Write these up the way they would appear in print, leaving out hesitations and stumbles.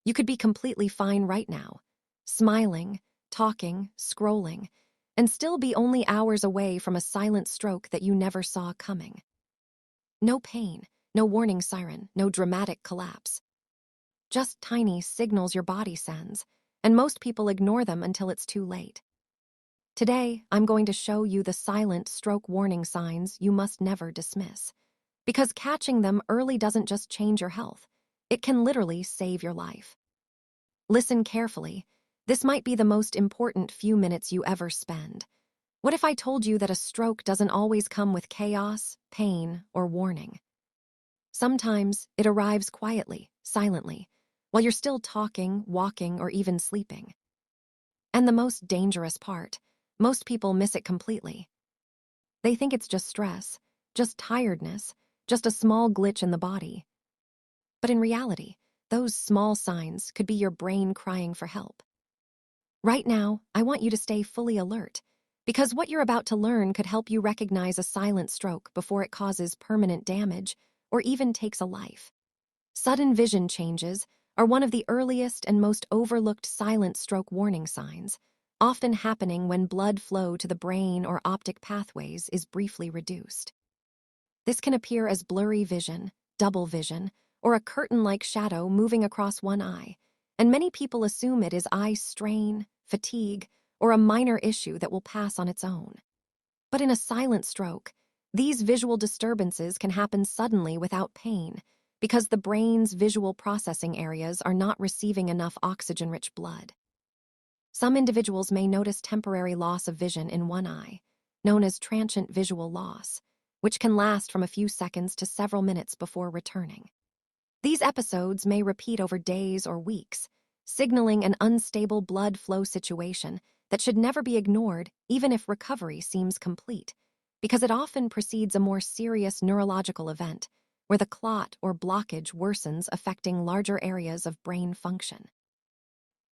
You could be completely fine right now, smiling, talking, scrolling, and still be only hours away from a silent stroke that you never saw coming. No pain, no warning siren, no dramatic collapse. Just tiny signals your body sends, and most people ignore them until it's too late. Today, I'm going to show you the silent stroke warning signs you must never dismiss. Because catching them early doesn't just change your health, it can literally save your life. Listen carefully. This might be the most important few minutes you ever spend. What if I told you that a stroke doesn't always come with chaos, pain, or warning? Sometimes it arrives quietly, silently, while you're still talking, walking, or even sleeping. And the most dangerous part, most people miss it completely. They think it's just stress, just tiredness, just a small glitch in the body. But in reality, those small signs could be your brain crying for help. Right now, I want you to stay fully alert, because what you're about to learn could help you recognize a silent stroke before it causes permanent damage or even takes a life. Sudden vision changes are one of the earliest and most overlooked silent stroke warning signs, often happening when blood flow to the brain or optic pathways is briefly reduced. This can appear as blurry vision, double vision, or a curtain-like shadow moving across one eye, and many people assume it is eye strain, fatigue, or a minor issue that will pass on its own. But in a silent stroke, these visual disturbances can happen suddenly without pain because the brain's visual processing areas are not receiving enough oxygen-rich blood. Some individuals may notice temporary loss of vision in one eye, known as transient visual loss, which can last from a few seconds to several minutes before returning. These episodes may repeat over days or weeks, signaling an unstable blood flow situation that should never be ignored even if recovery seems complete, because it often precedes a more serious neurological event where the clot or blockage worsens, affecting larger areas of brain function.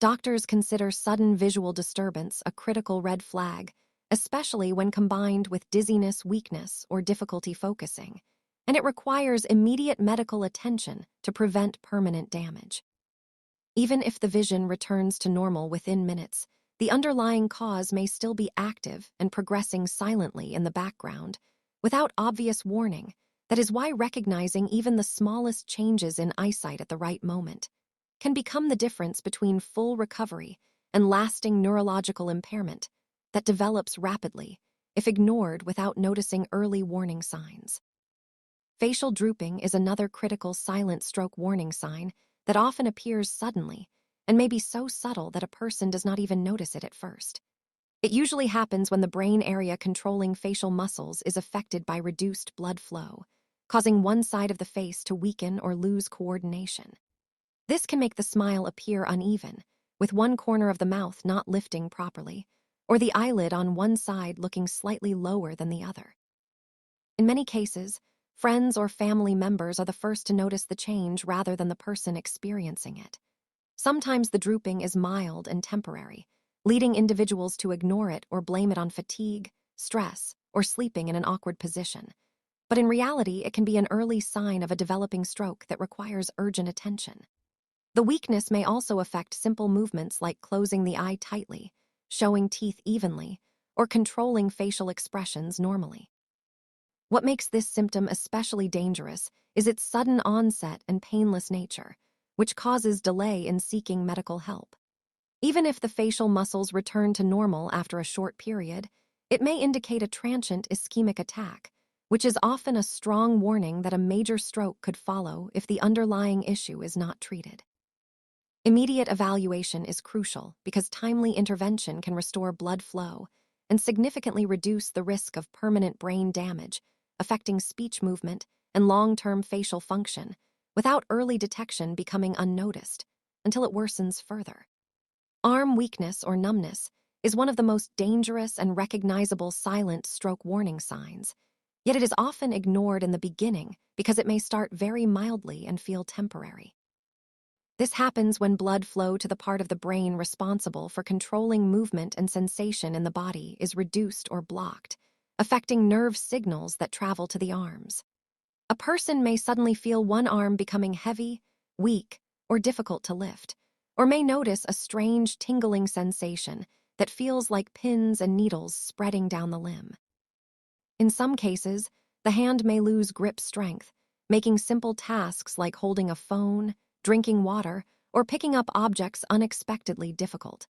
Doctors consider sudden visual disturbance a critical red flag, especially when combined with dizziness, weakness, or difficulty focusing, and it requires immediate medical attention to prevent permanent damage. Even if the vision returns to normal within minutes, the underlying cause may still be active and progressing silently in the background, without obvious warning. That is why recognizing even the smallest changes in eyesight at the right moment can become the difference between full recovery and lasting neurological impairment that develops rapidly if ignored without noticing early warning signs. Facial drooping is another critical silent stroke warning sign that often appears suddenly and may be so subtle that a person does not even notice it at first. It usually happens when the brain area controlling facial muscles is affected by reduced blood flow, causing one side of the face to weaken or lose coordination. This can make the smile appear uneven, with one corner of the mouth not lifting properly, or the eyelid on one side looking slightly lower than the other. In many cases, friends or family members are the first to notice the change rather than the person experiencing it. Sometimes the drooping is mild and temporary, leading individuals to ignore it or blame it on fatigue, stress, or sleeping in an awkward position. But in reality, it can be an early sign of a developing stroke that requires urgent attention. The weakness may also affect simple movements like closing the eye tightly, showing teeth evenly, or controlling facial expressions normally. What makes this symptom especially dangerous is its sudden onset and painless nature, which causes delay in seeking medical help. Even if the facial muscles return to normal after a short period, it may indicate a transient ischemic attack, which is often a strong warning that a major stroke could follow if the underlying issue is not treated. Immediate evaluation is crucial because timely intervention can restore blood flow and significantly reduce the risk of permanent brain damage, affecting speech movement and long-term facial function, without early detection becoming unnoticed until it worsens further. Arm weakness or numbness is one of the most dangerous and recognizable silent stroke warning signs, yet it is often ignored in the beginning because it may start very mildly and feel temporary. This happens when blood flow to the part of the brain responsible for controlling movement and sensation in the body is reduced or blocked, affecting nerve signals that travel to the arms. A person may suddenly feel one arm becoming heavy, weak, or difficult to lift, or may notice a strange tingling sensation that feels like pins and needles spreading down the limb. In some cases, the hand may lose grip strength, making simple tasks like holding a phone, drinking water, or picking up objects unexpectedly difficult.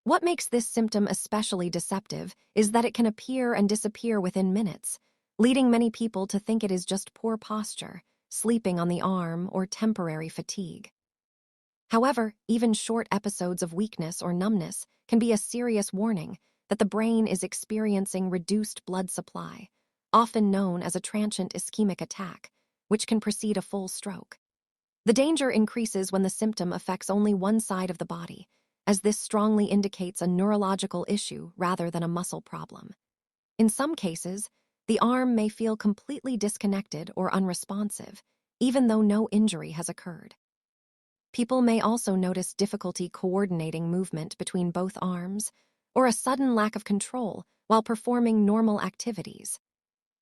What makes this symptom especially deceptive is that it can appear and disappear within minutes, leading many people to think it is just poor posture, sleeping on the arm, or temporary fatigue. However, even short episodes of weakness or numbness can be a serious warning that the brain is experiencing reduced blood supply, often known as a transient ischemic attack, which can precede a full stroke. The danger increases when the symptom affects only one side of the body, as this strongly indicates a neurological issue rather than a muscle problem. In some cases, the arm may feel completely disconnected or unresponsive, even though no injury has occurred. People may also notice difficulty coordinating movement between both arms, or a sudden lack of control while performing normal activities.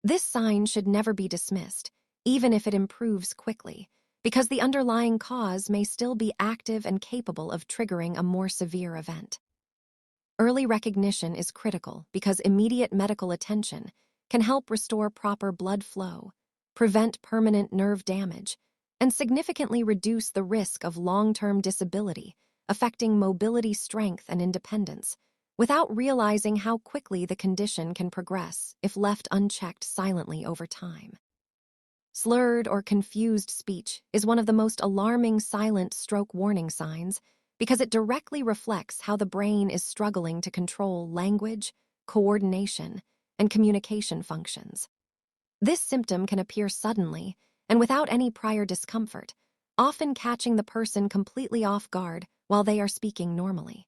This sign should never be dismissed, even if it improves quickly, because the underlying cause may still be active and capable of triggering a more severe event. Early recognition is critical because immediate medical attention can help restore proper blood flow, prevent permanent nerve damage, and significantly reduce the risk of long-term disability affecting mobility, strength, and independence, without realizing how quickly the condition can progress if left unchecked silently over time. Slurred or confused speech is one of the most alarming silent stroke warning signs because it directly reflects how the brain is struggling to control language, coordination, and communication functions. This symptom can appear suddenly and without any prior discomfort, often catching the person completely off guard while they are speaking normally.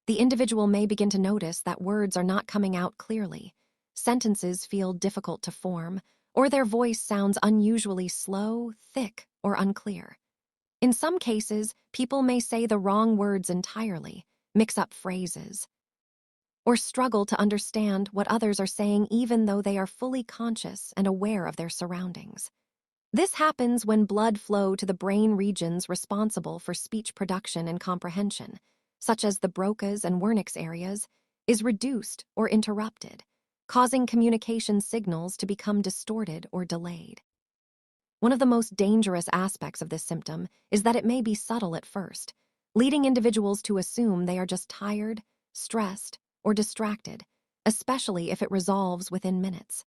The individual may begin to notice that words are not coming out clearly, sentences feel difficult to form, or their voice sounds unusually slow, thick, or unclear. In some cases, people may say the wrong words entirely, mix up phrases, or struggle to understand what others are saying even though they are fully conscious and aware of their surroundings. This happens when blood flow to the brain regions responsible for speech production and comprehension, such as the Broca's and Wernicke's areas, is reduced or interrupted, causing communication signals to become distorted or delayed. One of the most dangerous aspects of this symptom is that it may be subtle at first, leading individuals to assume they are just tired, stressed, or distracted, especially if it resolves within minutes.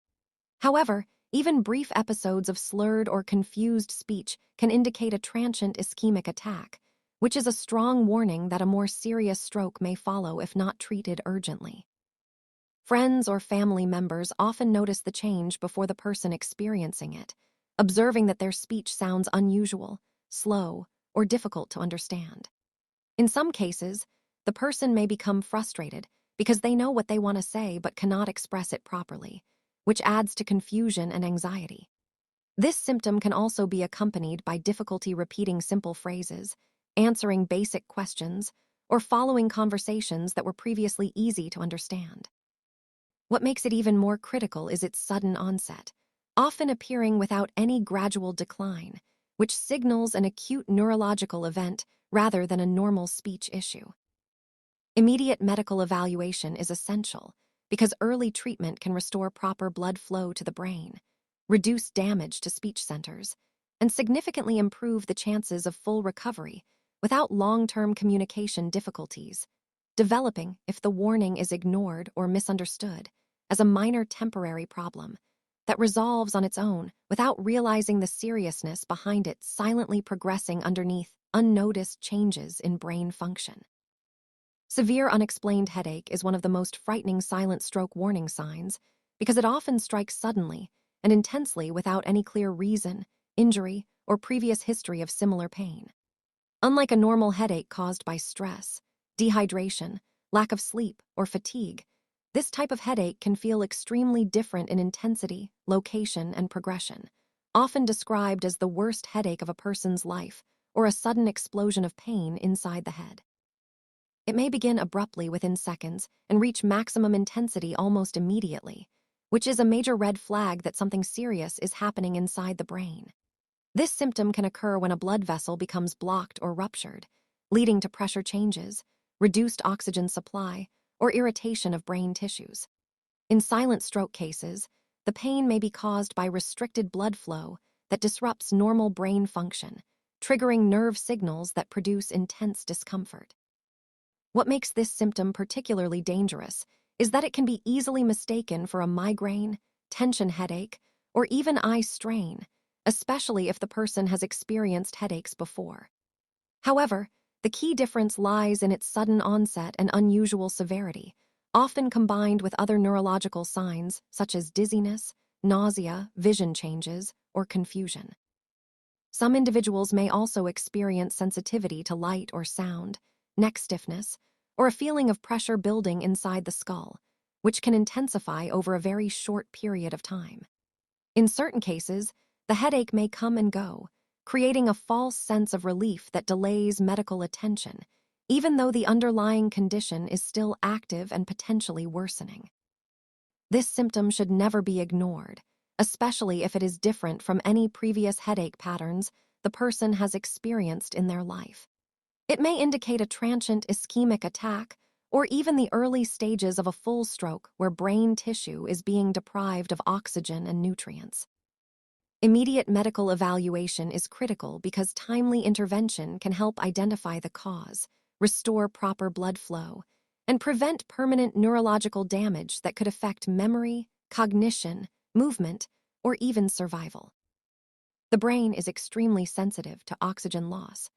However, even brief episodes of slurred or confused speech can indicate a transient ischemic attack, which is a strong warning that a more serious stroke may follow if not treated urgently. Friends or family members often notice the change before the person experiencing it, observing that their speech sounds unusual, slow, or difficult to understand. In some cases, the person may become frustrated because they know what they want to say but cannot express it properly, which adds to confusion and anxiety. This symptom can also be accompanied by difficulty repeating simple phrases, answering basic questions, or following conversations that were previously easy to understand. What makes it even more critical is its sudden onset, often appearing without any gradual decline, which signals an acute neurological event rather than a normal speech issue. Immediate medical evaluation is essential because early treatment can restore proper blood flow to the brain, reduce damage to speech centers, and significantly improve the chances of full recovery without long-term communication difficulties, developing if the warning is ignored or misunderstood as a minor temporary problem that resolves on its own without realizing the seriousness behind it, silently progressing underneath unnoticed changes in brain function. Severe unexplained headache is one of the most frightening silent stroke warning signs because it often strikes suddenly and intensely without any clear reason, injury, or previous history of similar pain. Unlike a normal headache caused by stress, dehydration, lack of sleep, or fatigue, this type of headache can feel extremely different in intensity, location, and progression, often described as the worst headache of a person's life or a sudden explosion of pain inside the head. It may begin abruptly within seconds and reach maximum intensity almost immediately, which is a major red flag that something serious is happening inside the brain. This symptom can occur when a blood vessel becomes blocked or ruptured, leading to pressure changes, reduced oxygen supply, or irritation of brain tissues. In silent stroke cases, the pain may be caused by restricted blood flow that disrupts normal brain function, triggering nerve signals that produce intense discomfort. What makes this symptom particularly dangerous is that it can be easily mistaken for a migraine, tension headache, or even eye strain, especially if the person has experienced headaches before. However, the key difference lies in its sudden onset and unusual severity, often combined with other neurological signs such as dizziness, nausea, vision changes, or confusion. Some individuals may also experience sensitivity to light or sound, neck stiffness, or a feeling of pressure building inside the skull, which can intensify over a very short period of time. In certain cases, the headache may come and go, creating a false sense of relief that delays medical attention, even though the underlying condition is still active and potentially worsening. This symptom should never be ignored, especially if it is different from any previous headache patterns the person has experienced in their life. It may indicate a transient ischemic attack or even the early stages of a full stroke where brain tissue is being deprived of oxygen and nutrients. Immediate medical evaluation is critical because timely intervention can help identify the cause, restore proper blood flow, and prevent permanent neurological damage that could affect memory, cognition, movement, or even survival. The brain is extremely sensitive to oxygen loss,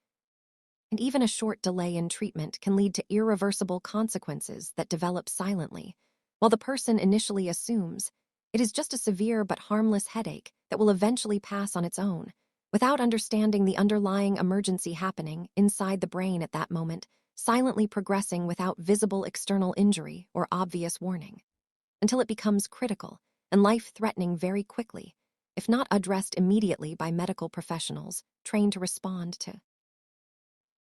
and even a short delay in treatment can lead to irreversible consequences that develop silently, while the person initially assumes it is just a severe but harmless headache that will eventually pass on its own, without understanding the underlying emergency happening inside the brain at that moment, silently progressing without visible external injury or obvious warning, until it becomes critical and life-threatening very quickly, if not addressed immediately by medical professionals trained to respond to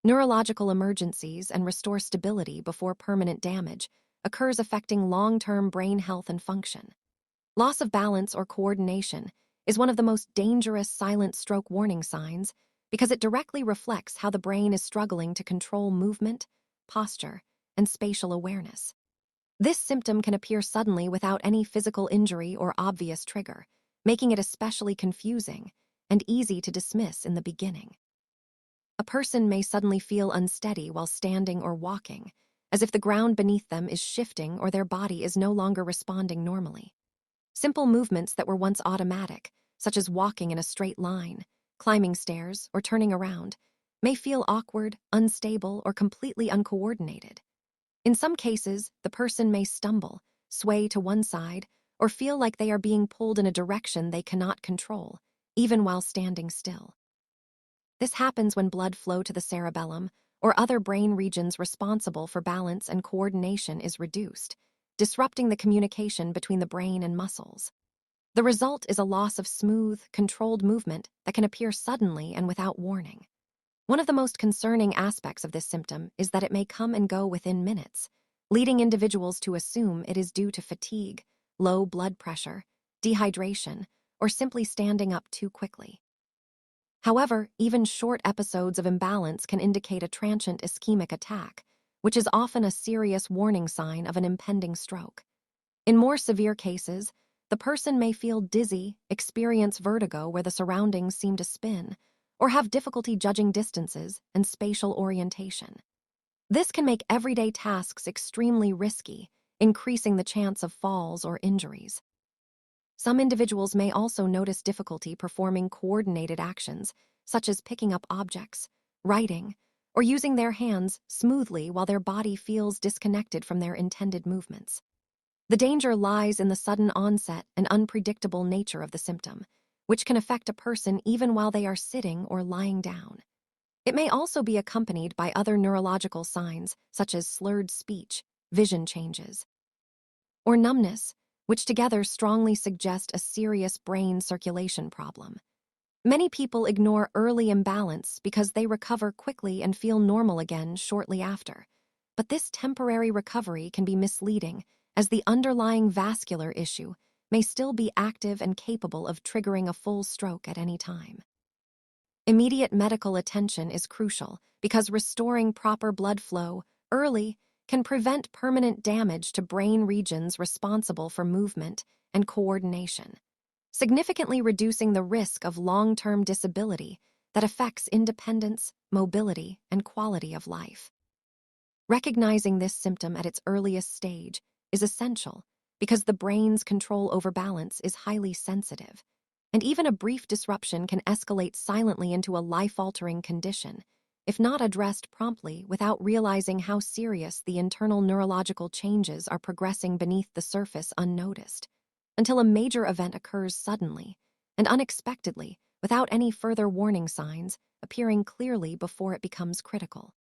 neurological emergencies and restore stability before permanent damage occurs, affecting long-term brain health and function. Loss of balance or coordination is one of the most dangerous silent stroke warning signs because it directly reflects how the brain is struggling to control movement, posture, and spatial awareness. This symptom can appear suddenly without any physical injury or obvious trigger, making it especially confusing and easy to dismiss in the beginning. A person may suddenly feel unsteady while standing or walking, as if the ground beneath them is shifting or their body is no longer responding normally. Simple movements that were once automatic, such as walking in a straight line, climbing stairs, or turning around, may feel awkward, unstable, or completely uncoordinated. In some cases, the person may stumble, sway to one side, or feel like they are being pulled in a direction they cannot control, even while standing still. This happens when blood flow to the cerebellum or other brain regions responsible for balance and coordination is reduced, disrupting the communication between the brain and muscles. The result is a loss of smooth, controlled movement that can appear suddenly and without warning. One of the most concerning aspects of this symptom is that it may come and go within minutes, leading individuals to assume it is due to fatigue, low blood pressure, dehydration, or simply standing up too quickly. However, even short episodes of imbalance can indicate a transient ischemic attack, which is often a serious warning sign of an impending stroke. In more severe cases, the person may feel dizzy, experience vertigo where the surroundings seem to spin, or have difficulty judging distances and spatial orientation. This can make everyday tasks extremely risky, increasing the chance of falls or injuries. Some individuals may also notice difficulty performing coordinated actions, such as picking up objects, writing, or using their hands smoothly while their body feels disconnected from their intended movements. The danger lies in the sudden onset and unpredictable nature of the symptom, which can affect a person even while they are sitting or lying down. It may also be accompanied by other neurological signs, such as slurred speech, vision changes, or numbness, which together strongly suggest a serious brain circulation problem. Many people ignore early imbalance because they recover quickly and feel normal again shortly after. But this temporary recovery can be misleading, as the underlying vascular issue may still be active and capable of triggering a full stroke at any time. Immediate medical attention is crucial because restoring proper blood flow early can prevent permanent damage to brain regions responsible for movement and coordination, significantly reducing the risk of long-term disability that affects independence, mobility, and quality of life. Recognizing this symptom at its earliest stage is essential because the brain's control over balance is highly sensitive, and even a brief disruption can escalate silently into a life-altering condition if not addressed promptly without realizing how serious the internal neurological changes are progressing beneath the surface unnoticed, until a major event occurs suddenly and unexpectedly without any further warning signs appearing clearly before it becomes critical.